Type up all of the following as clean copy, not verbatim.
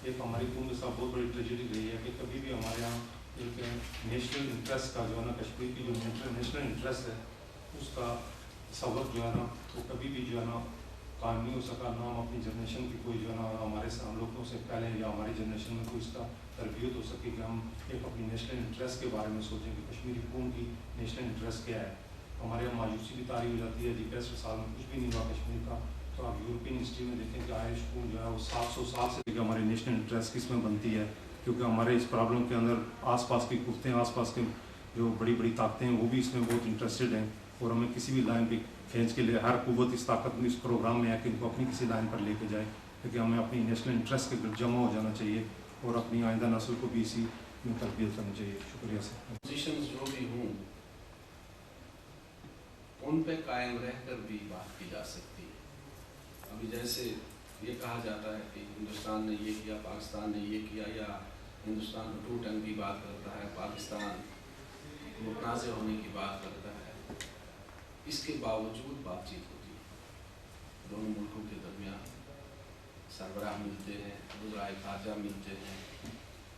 ایک ہماری قوم کے ساتھ بہت بڑی ٹریجڈی رہی ہے کہ کبھی بھی ہمارے یہاں ایک نیشنل انٹرسٹ کا جو ہے نا کشمیر کی جو نیشنل انٹرسٹ ہے اس کا سبق جو ہے نا وہ کبھی بھی جو ہے نا قائم نہیں ہو سکا. نہ ہم اپنی جنریشن کی کوئی جو ہے نا ہمارے ہم لوگوں سے پہلے یا ہماری جنریشن میں کوئی اس کا تربیت ہو سکے کہ ہم ایک اپنی نیشنل انٹرسٹ کے بارے میں سوچیں کہ کشمیری قوم کی نیشنل انٹرسٹ کیا ہے. ہمارے یہاں مایوسی بھی طاری ہو جاتی ہے. 50 سال میں کچھ بھی نہیں ہوا کشمیر کا. تو آپ یورپین ہسٹری میں دیکھیں کہ آئرش قوم جو ہے وہ 700 سال سے کہ ہماری نیشنل انٹرسٹ کس میں بنتی ہے, کیونکہ ہمارے اس پرابلم کے اندر آس پاس کی قوتیں, آس پاس کے جو بڑی بڑی طاقتیں ہیں وہ بھی اس میں بہت انٹرسٹڈ ہیں, اور ہمیں کسی بھی لائن پہ کھینچ کے لیے ہر قوت اس طاقت میں اس پروگرام میں ہے کہ ان کو اپنی کسی لائن پر لے کے جائے, کیونکہ ہمیں اپنی نیشنل انٹرسٹ کے جمع ہو جانا چاہیے اور اپنی آئندہ نسل کو بھی اسی میں تربیت کرنی چاہیے. شکریہ سر. پوزیشنز جو بھی ہوں ان پہ قائم رہ کر بھی بات کی جا سکتی ہے. ابھی جیسے یہ کہا جاتا ہے کہ ہندوستان نے یہ کیا, پاکستان نے یہ کیا, یا ہندوستان اٹوٹ ٹنگ کی بات کرتا ہے, پاکستان متنازع ہونے کی بات کرتا ہے. اس کے باوجود بات چیت ہوتی ہے, دونوں ملکوں کے درمیان سربراہ ملتے ہیں, وزرائے خارجہ ملتے ہیں,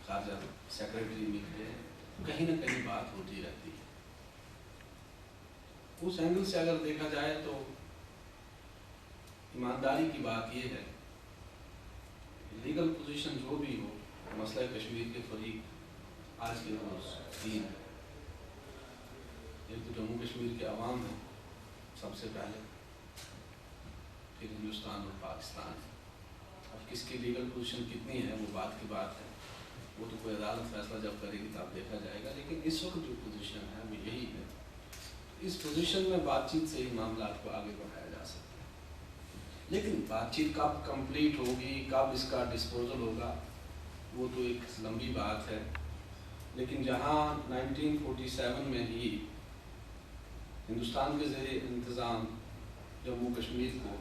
خارجہ سیکرٹری ملتے ہیں, کہیں نہ کہیں بات ہوتی رہتی ہے. اس اینگل سے اگر دیکھا جائے تو ایمانداری کی بات یہ ہے, لیگل پوزیشن جو بھی ہو, مسئلہ کشمیر کے فریق آج کے روز تین ہے. ایک تو جموں کشمیر کے عوام ہیں سب سے پہلے, پھر ہندوستان اور پاکستان. اب کس کی لیگل پوزیشن کتنی ہے وہ بات کی بات ہے, وہ تو کوئی عدالت فیصلہ جب کرے گی تب دیکھا جائے گا. لیکن اس وقت جو پوزیشن ہے وہ یہی ہے. اس پوزیشن میں بات چیت سے ہی معاملات کو آگے بڑھایا جا سکتا ہے. لیکن بات چیت کب کمپلیٹ ہوگی, کب اس کا ڈسپوزل ہوگا, وہ تو ایک لمبی بات ہے. لیکن جہاں 1947 میں ہی ہندوستان کے زیر انتظام جموں کشمیر کو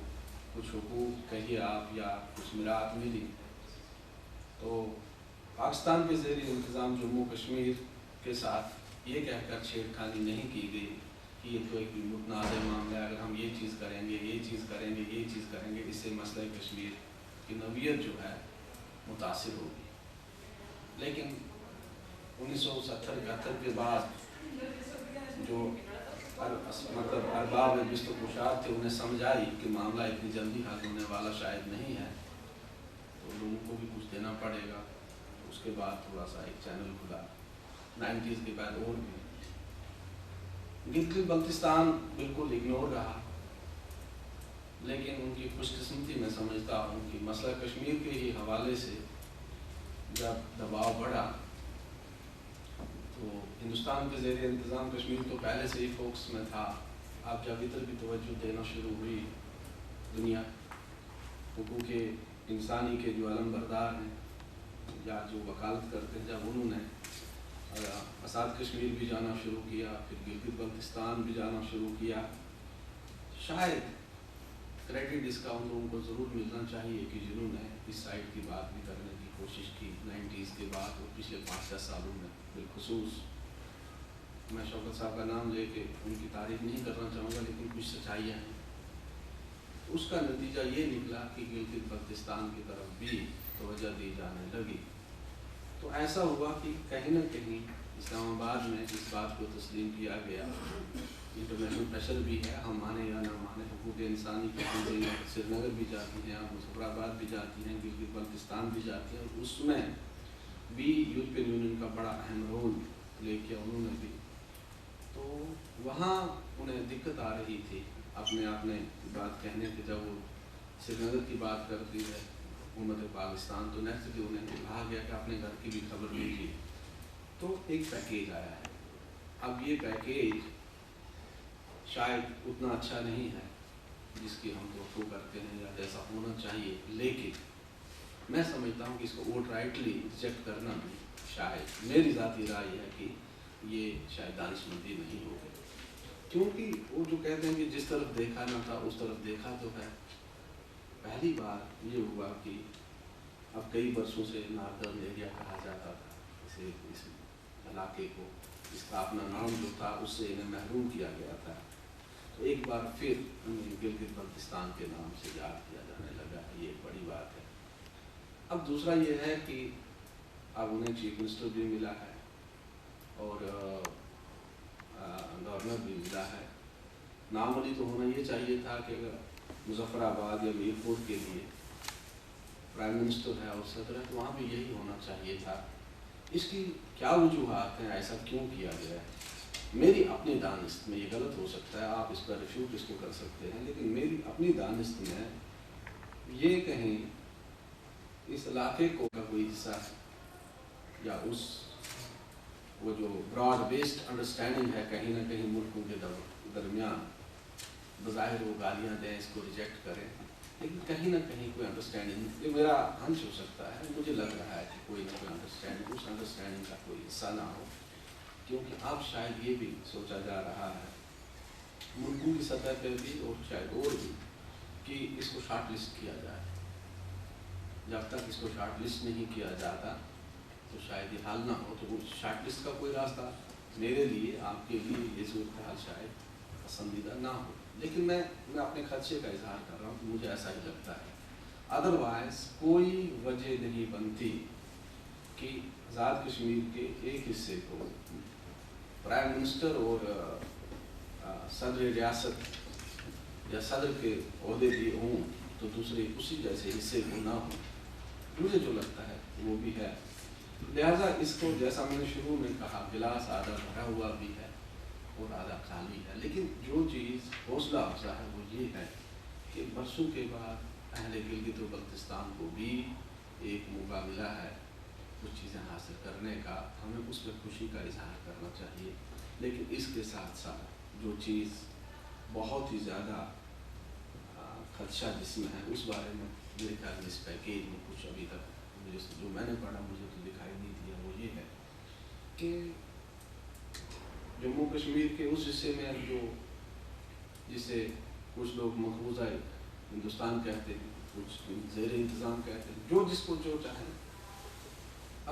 کچھ حقوق کہیے آپ یا کچھ میراث ملی, تو پاکستان کے زیر انتظام جموں کشمیر کے ساتھ یہ کہہ کر چھیڑ خانی نہیں کی گئی کہ یہ تو ایک متنازع معاملہ ہے, اگر ہم یہ چیز کریں گے, یہ چیز کریں گے, یہ چیز کریں گے, اس سے مسئلہ کشمیر کی نوعیت جو ہے متاثر ہوگی. لیکن 1970-71 کے بعد جو مطلب ارباب بست و گشاد تھے انہیں سمجھ آئی کہ معاملہ اتنی جلدی حل ہونے والا شاید نہیں ہے, تو لوگوں کو بھی کچھ دینا پڑے گا. اس کے بعد تھوڑا سا ایک چینل کھلا 90s کے بعد. اور بھی گلگت بلتستان بالکل اگنور رہا, لیکن ان کی خوش قسمتی میں سمجھتا ہوں کہ مسئلہ کشمیر کے ہی حوالے سے جب دباؤ بڑھا تو ہندوستان کے زیر انتظام کشمیر تو پہلے سے ہی فوکس میں تھا. اب جب ادھر بھی توجہ دینا شروع ہوئی دنیا, حقوق انسانی کے جو علم بردار ہیں یا جو وکالت کرتے ہیں, جب انہوں نے آزاد کشمیر بھی جانا شروع کیا, پھر گلگت بلتستان بھی جانا شروع کیا, شاید کریڈٹ اس کا ان لوگوں کو ضرور ملنا چاہیے کہ جنہوں نے اس سائڈ کی بات بھی کرنے کی کوشش کی 90s کے بعد اور پچھلے 5-6 سالوں میں. بالخصوص میں شوکت صاحب کا نام لے کے ان کی تعریف نہیں کرنا چاہوں گا, لیکن کچھ سچائیاں ہیں. اس کا نتیجہ یہ نکلا کہ گلگت بلتستان کی طرف بھی توجہ دی جانے لگی. تو ایسا ہوا کہ کہیں نہ کہیں اسلام آباد میں اس بات کو تسلیم کیا گیا, انٹرنیشنل پریشر بھی ہے, ہم مانے یا نہ مانے, حقوق انسانی کی تنظیمیں سری نگر بھی جاتی ہیں, مظفر آباد بھی جاتی ہیں, گلگت بلتستان بھی جاتی ہیں, اور اس میں بھی یورپین یونین کا بڑا اہم رول پلے کیا انہوں نے بھی. تو وہاں انہیں دقت آ رہی تھی اپنے بات کہنے کے. جب وہ سری نگر کی بات کرتی ہے حکومت پاکستان, تو نیکسٹ بھی انہیں کہا گیا کہ اپنے گھر کی بھی خبر لیجیے. تو ایک پیکیج آیا ہے. اب یہ پیکیج شاید اتنا اچھا نہیں ہے جس کی ہم توقع کرتے ہیں یا جیسا ہونا چاہیے, لیکن میں سمجھتا ہوں کہ اس کو ووٹ رائٹلی ریجیکٹ کرنا بھی شاید, میری ذاتی رائے ہے کہ یہ شاید دانشمندی نہیں ہوگی. کیونکہ وہ جو کہتے ہیں کہ جس طرف دیکھا نہ تھا اس طرف دیکھا تو ہے. پہلی بار یہ ہوا کہ اب کئی برسوں سے ناردرن ایریا کہا جاتا تھا اسے, اس علاقے کو, اس کا اپنا نام جو تھا اس سے انہیں محروم کیا گیا تھا. تو ایک بار پھر انہیں گلگت بلتستان کے نام سے یاد کیا جانے لگا. یہ ایک بڑی بات ہے. اب دوسرا یہ ہے کہ اب انہیں چیف منسٹر بھی ملا ہے اور گورنر بھی ملا ہے. نارملی تو ہونا یہ چاہیے تھا کہ اگر مظفر آباد یا میرپور کے لیے پرائم منسٹر ہے اور صدر ہے تو وہاں بھی یہی ہونا چاہیے تھا. اس کی کیا وجوہات ہیں, ایسا کیوں کیا گیا ہے؟ میری اپنی دانست میں, یہ غلط ہو سکتا ہے, آپ اس پر ریفیوٹ اس کو کر سکتے ہیں, لیکن میری اپنی دانست میں یہ کہیں اس علاقے کو کا کوئی حصہ یا اس وہ جو براڈ بیسڈ انڈرسٹینڈنگ ہے کہیں نہ کہیں ملکوں کے درمیان, بظاہر وہ گالیاں دیں, اس کو ریجیکٹ کریں, لیکن کہیں نہ کہیں کوئی انڈرسٹینڈنگ, یہ میرا ہنچ ہو سکتا ہے, مجھے لگ رہا ہے کہ کوئی نہ کوئی انڈرسٹینڈنگ, اس انڈرسٹینڈنگ کا کوئی حصہ نہ ہو, کیونکہ اب شاید یہ بھی سوچا جا رہا ہے ملکوں کی سطح پہ بھی اور شاید اور بھی کہ اس کو شارٹ لسٹ کیا جائے. جب تک اس کو شارٹ لسٹ نہیں کیا جاتا تو شاید یہ حل نہ ہو. تو وہ شارٹ لسٹ کا کوئی راستہ میرے لیے, آپ کے لیے یہ صورتحال شاید پسندیدہ نہ ہو, لیکن میں اپنے خدشے کا اظہار کر رہا ہوں کہ مجھے ایسا ہی لگتا ہے. ادروائز کوئی وجہ نہیں بنتی کہ آزاد کشمیر کے ایک حصے کو پرائم منسٹر اور صدر ریاست یا صدر کے عہدے بھی ہوں تو دوسرے اسی جیسے حصے کو نہ ہوں. مجھے جو لگتا ہے وہ بھی ہے. لہٰذا اس کو جیسا میں نے شروع میں کہا, گلاس آدھا بھرا ہوا بھی ہے اور آدھا خالی ہے. لیکن جو چیز حوصلہ افزا ہے وہ یہ ہے کہ برسوں کے بعد اہل گلگت و بلتستان کو بھی ایک موقع ملا ہے کچھ چیزیں حاصل کرنے کا. ہمیں اس میں خوشی کا اظہار کرنا چاہیے, لیکن اس کے ساتھ ساتھ جو چیز بہت ہی زیادہ خدشہ جس میں ہے اس بارے میں میرے خیال میں اس پیکیج میں کچھ ابھی تک مجھے جو میں نے پڑھا مجھے تو دکھائی نہیں دیا. وہ یہ ہے کہ جموں کشمیر کے اس حصے میں جو جسے کچھ لوگ مقبوضہ ہندوستان کہتے ہیں, کچھ زیر انتظام کہتے ہیں, جو جس کو جو چاہیں,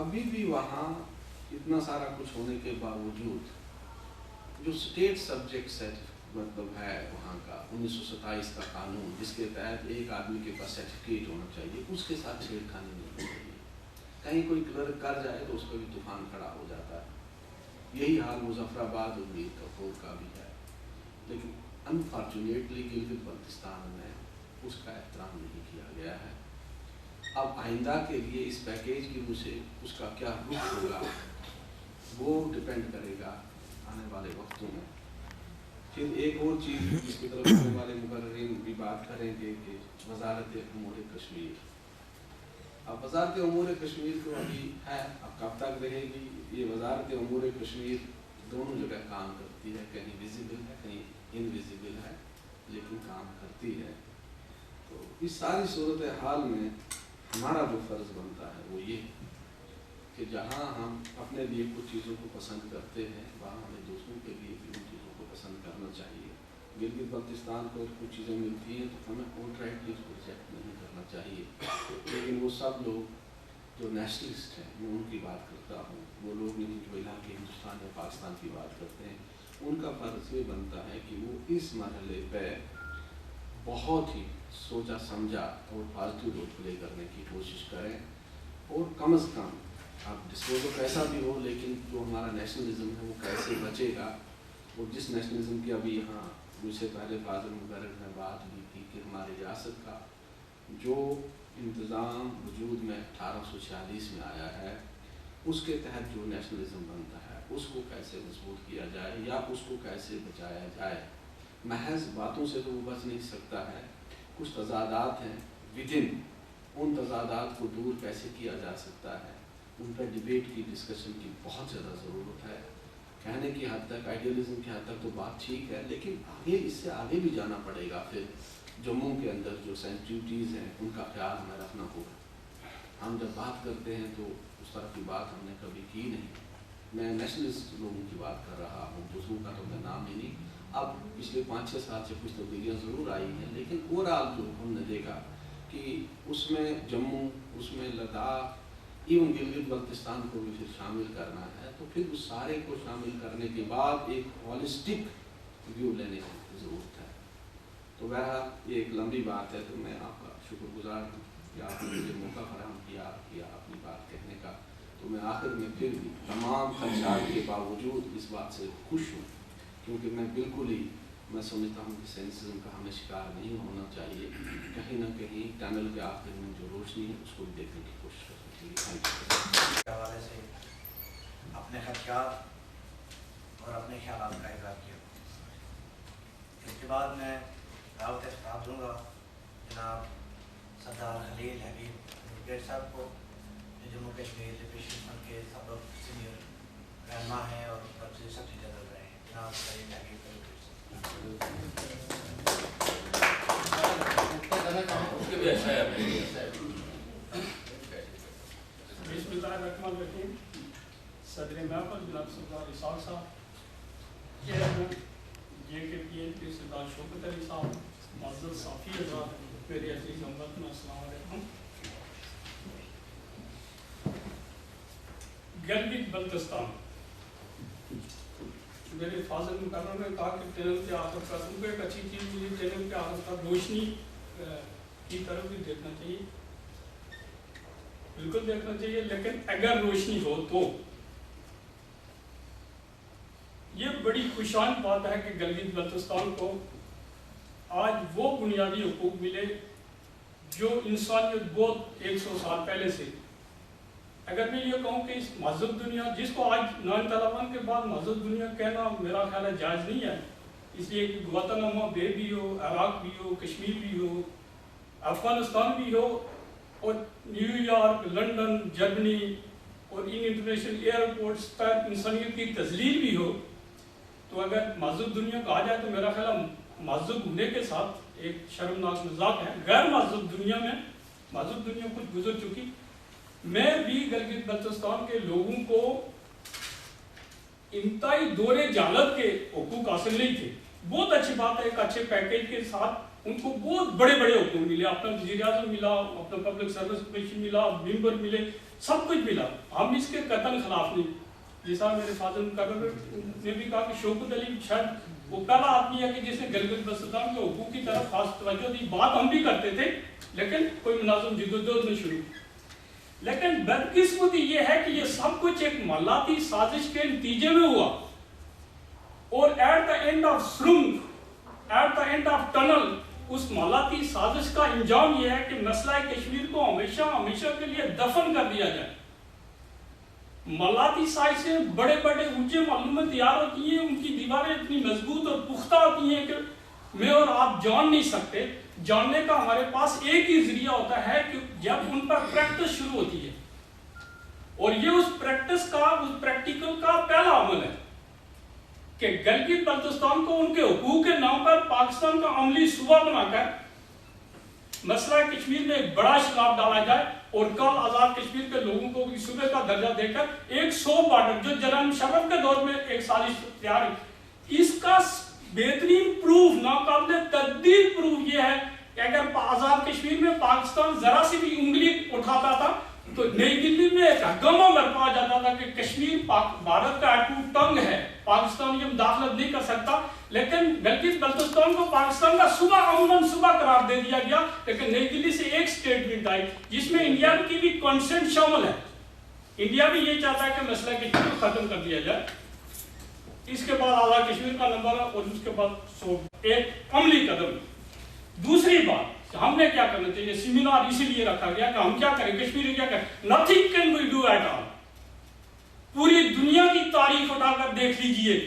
ابھی بھی وہاں اتنا سارا کچھ ہونے کے باوجود جو اسٹیٹ سبجیکٹ مطلب ہے وہاں کا 1927 کا قانون جس کے تحت ایک آدمی کے پاس سرٹیفکیٹ ہونا چاہیے, اس کے ساتھ چھیڑ خانی نہیں ہونی چاہیے. کہیں کوئی کلرک کر جائے تو اس کا بھی طوفان کھڑا ہو جاتا ہے. یہی حال مظفر آباد اور میر کپور کا بھی ہے, لیکن انفارچونیٹلی گلگت بلتستان میں اس کا احترام نہیں کیا گیا ہے. اب آئندہ کے لیے اس پیکیج کی مجھے اس کا کیا رخ ہوگا وہ ڈپینڈ کرے گا آنے والے وقتوں میں. پھر ایک اور چیز جس کی طرف آنے والے مقررین بھی بات کریں گے کہ وزارت امور کشمیر. اب وزارت امور کشمیر تو ابھی ہے, اب کب تک رہے گی یہ وزارت امور کشمیر دونوں جگہ کام کرتی ہے, کہیں ویزیبل ہے کہیں انویزیبل ہے, لیکن کام کرتی ہے. تو اس ساری صورتحال میں ہمارا جو فرض بنتا ہے وہ یہ کہ جہاں ہم اپنے لیے کچھ چیزوں کو پسند کرتے ہیں وہاں ہمیں دوسروں کے لیے بھی ان چیزوں کو پسند کرنا چاہیے. گلگت بلتستان کو کچھ چیزیں ملتی ہیں تو ہمیں آؤٹرائٹلی اس کو ریجیکٹ نہیں کرنا چاہیے. لیکن وہ سب لوگ جو نیشنلسٹ ہیں, میں ان کی بات کرتا ہوں, وہ لوگ نہیں جو علاقے ہندوستان یا پاکستان کی بات کرتے ہیں, ان کا فرض یہ بنتا ہے کہ وہ اس مرحلے پہ بہت ہی سوچا سمجھا اور پازیٹیو رول پلے کرنے کی کوشش کریں, اور کم از کم اب ڈسپوزل کیسا بھی ہو لیکن جو ہمارا نیشنلزم ہے وہ کیسے بچے گا. اور جس نیشنلزم کی ابھی یہاں مجھ سے پہلے فاضل مقرر نے بات بھی کی کہ ہماری ریاست کا جو انتظام وجود میں 1846 میں آیا ہے اس کے تحت جو نیشنلزم بنتا ہے اس کو کیسے مضبوط کیا جائے یا اس کو کیسے بچایا جائے. محض باتوں سے تو وہ بچ نہیں سکتا ہے, کچھ تضادات ہیں ود ان, ان تضادات کو دور کیسے کیا جا سکتا ہے, ان پر ڈبیٹ کی ڈسکشن کی بہت زیادہ ضرورت ہے. کہنے کی حد تک آئیڈیالزم کی حد تک تو بات ٹھیک ہے, لیکن آگے اس سے آگے بھی جانا پڑے گا. پھر جموں کے اندر جو سینچریٹیز ہیں ان کا خیال ہمیں رکھنا ہوگا. ہم جب بات کرتے ہیں تو اس طرح کی بات ہم نے کبھی کی نہیں. میں نیشنلسٹ لوگوں کی بات کر رہا ہوں, دوسروں کا تو میں نام ہی نہیں. اب پچھلے 5-6 سال سے کچھ تبدیلیاں ضرور آئی ہیں, لیکن اوور آل جو ہم نے دیکھا کہ اس میں جموں, اس میں لداخ, ایون گلگت بلتستان کو بھی پھر شامل کرنا ہے, تو پھر اس سارے کو شامل کرنے کے بعد ایک ہالسٹک ویو لینے کی ضرورت ہے. تو بہرحال یہ ایک لمبی بات ہے, تو میں آپ کا شکر گزار ہوں کہ آپ نے مجھے موقع فراہم کیا اپنی بات کہنے کا. تو میں آخر میں پھر بھی تمام خدشات کے باوجود اس بات سے خوش ہوں، کیونکہ میں بالکل ہی میں سمجھتا ہوں کہ سینسزم کا ہمیں شکار نہیں ہونا چاہیے. کہیں نہ کہیں ٹنل کے آخر میں جو روشنی ہے اس کو بھی دیکھنے کی کوشش کرنا چاہیے. کے حوالے سے اپنے خدشات اور اپنے خیالات کا اظہار کیا. اس کے بعد میں دعوت خطاب دوں گا جناب سردار خلیل حبیب گیٹ صاحب کو، جو جموں کشمیر لبریشن فرنٹ کے سابق سینئر رہنما ہیں اور سیکرٹری جنرل رہے ہیں. جناب خلیل حبیب بسم اللہ الرحمن الرحیم. صدر محفل جناب سردار اسحاق صاحب، چیئرمین جے کے پی ایل پی سردار شوکت علی صاحب، معزز صافی حضرات، میرے عزیز ہموطن، السلام علیکم. گلگت بلتستان، میرے فاضل مقرر نے کہا کہ ٹنل کے آخر کا ان کو ایک اچھی چیز ملی، ٹنل کے آخر کا روشنی کی طرف بھی دیکھنا چاہیے، بالکل دیکھنا چاہیے. لیکن اگر روشنی ہو تو یہ بڑی خوشان بات ہے کہ گلگت بلتستان کو آج وہ بنیادی حقوق ملے جو انسانیت بہت 100 سال پہلے سے. اگر میں یہ کہوں کہ اس مہذب دنیا جس کو آج 9/11 کے بعد مہذب دنیا کہنا میرا خیال ہے جائز نہیں ہے، اس لیے کہ گواتانامہ بے بھی ہو، عراق بھی ہو، کشمیر بھی ہو، افغانستان بھی ہو، اور نیو یارک، لندن، جرمنی اور ان انٹرنیشنل ایئرپورٹس پر انسانیت کی تذلیل بھی ہو، تو اگر مہذب دنیا کہا جائے تو میرا خیال ہے مہذب ہونے کے ساتھ ایک شرمناک مذاق ہے. غیر مہذب دنیا میں مہذب دنیا کچھ گزر چکی. میں بھی گلگت بلتستان کے لوگوں کو انتہائی دور جہالت کے حقوق حاصل نہیں تھے. بہت اچھی بات ہے، ایک اچھے پیکیج کے ساتھ ان کو بہت بڑے بڑے حقوق ملے. اپنا وزیر اعظم ملا، اپنا پبلک سروس کمیشن ملا، ممبر ملے، سب کچھ ملا. ہم اس کے قطعاً خلاف نہیں. جیسا میرے فاضل مقرر نے بھی کہا کہ شوکت علی شاید وہ پہلا آدمی ہے کہ جس نے گلگت بلتستان کے حقوق کی طرف خاص توجہ دی. بات ہم بھی کرتے تھے لیکن کوئی مناظم جدوجہد نہیں شروع. لیکن بدقسمتی یہ ہے کہ یہ سب کچھ ایک مالیاتی سازش کے نتیجے میں ہوا، اور ایٹ دا اینڈ آف سرنگ، at the end of tunnel, اس مالیاتی سازش کا انجام یہ ہے کہ مسئلہ کشمیر کو ہمیشہ کے لیے دفن کر دیا جائے. مالیاتی سازشیں بڑے بڑے اونچے معلوم میں تیار ہوتی ہیں، ان کی دیواریں اتنی مضبوط اور پختہ ہوتی ہیں کہ میں اور آپ جان نہیں سکتے. جاننے کا ہمارے پاس ایک ہی ذریعہ ہوتا ہے کہ جب ان پر پریکٹس شروع ہوتی ہے، اور یہ اس پریکٹس کا، اس پریکٹیکل کا پہلا عمل ہے کہ گلگت بلتستان کو ان کے حقوق کے نام پر پاکستان کا عملی صوبہ بنا کر مسئلہ کشمیر میں ایک بڑا شراب ڈالا جائے، اور کل آزاد کشمیر کے لوگوں کو صوبے کا درجہ دے کر ایک 100 بارڈر جو جنرل مشرف کے دور میں ایک سازش تیار ہے. اس کا بہترین پروف، ناقابل تردید پروف یہ ہے کہ اگر آزاد کشمیر میں پاکستان ذرا سی بھی انگلی اٹھاتا تھا تو نئی دلی میں ایک ہنگامہ برپا ہو جاتا تھا کہ کشمیر بھارت کا اٹوٹ ٹنگ ہے، پاکستان یہ مداخلت نہیں کر سکتا. لیکن گلگت بلتستان کو پاکستان کا صوبہ عموماً صوبہ قرار دے دیا گیا. لیکن نئی دلی سے ایک سٹیٹمنٹ آئی جس میں انڈیا کی بھی کنسنٹ شامل ہے. انڈیا بھی یہ چاہتا ہے کہ مسئلہ کشمیر کو ختم کر دیا جائے. اس کے بعد آزاد کشمیر کا نمبر ہے، اور اس کے بعد ایک عملی قدم. دوسری بات، ہم نے کیا کرنا چاہیے؟ سیمینار اسی لیے رکھا گیا کہ ہم کیا کریں، کشمیری کیا کریں. Nothing can we do at all. پوری دنیا کی تاریخ اٹھا کر دیکھ لیجئے،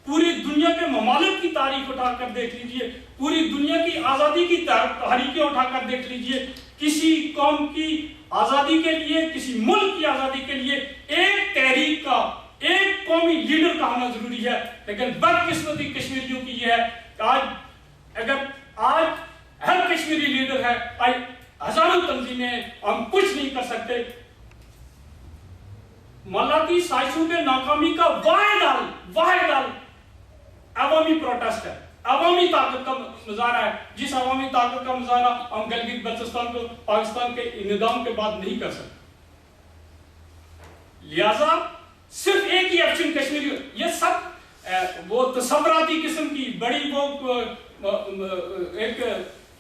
پوری دنیا کے ممالک کی تاریخ اٹھا کر دیکھ لیجئے، پوری دنیا کی آزادی کی تحریکیں اٹھا کر دیکھ لیجئے. کسی قوم کی آزادی کے لیے، کسی ملک کی آزادی کے لیے ایک تحریک کا، ایک قومی لیڈر کا ہونا ضروری ہے. لیکن بدقسمتی کشمیریوں کی یہ ہے کہ آج ہر کشمیری لیڈر ہے، آج ہزاروں تنظیمیں ہیں، ہم کچھ نہیں کر سکتے. مالیاتی سازشوں کے ناکامی کا واحد حل عوامی پروٹیسٹ ہے، عوامی طاقت کا مظاہرہ ہے. جس عوامی طاقت کا مظاہرہ ہم گلگت بلتستان کو پاکستان کے انہدام کے بعد نہیں کر سکتے. لہذا صرف ایک ہی آپشن کشمیری، یہ سب وہ تصوراتی قسم کی بڑی وہ ایک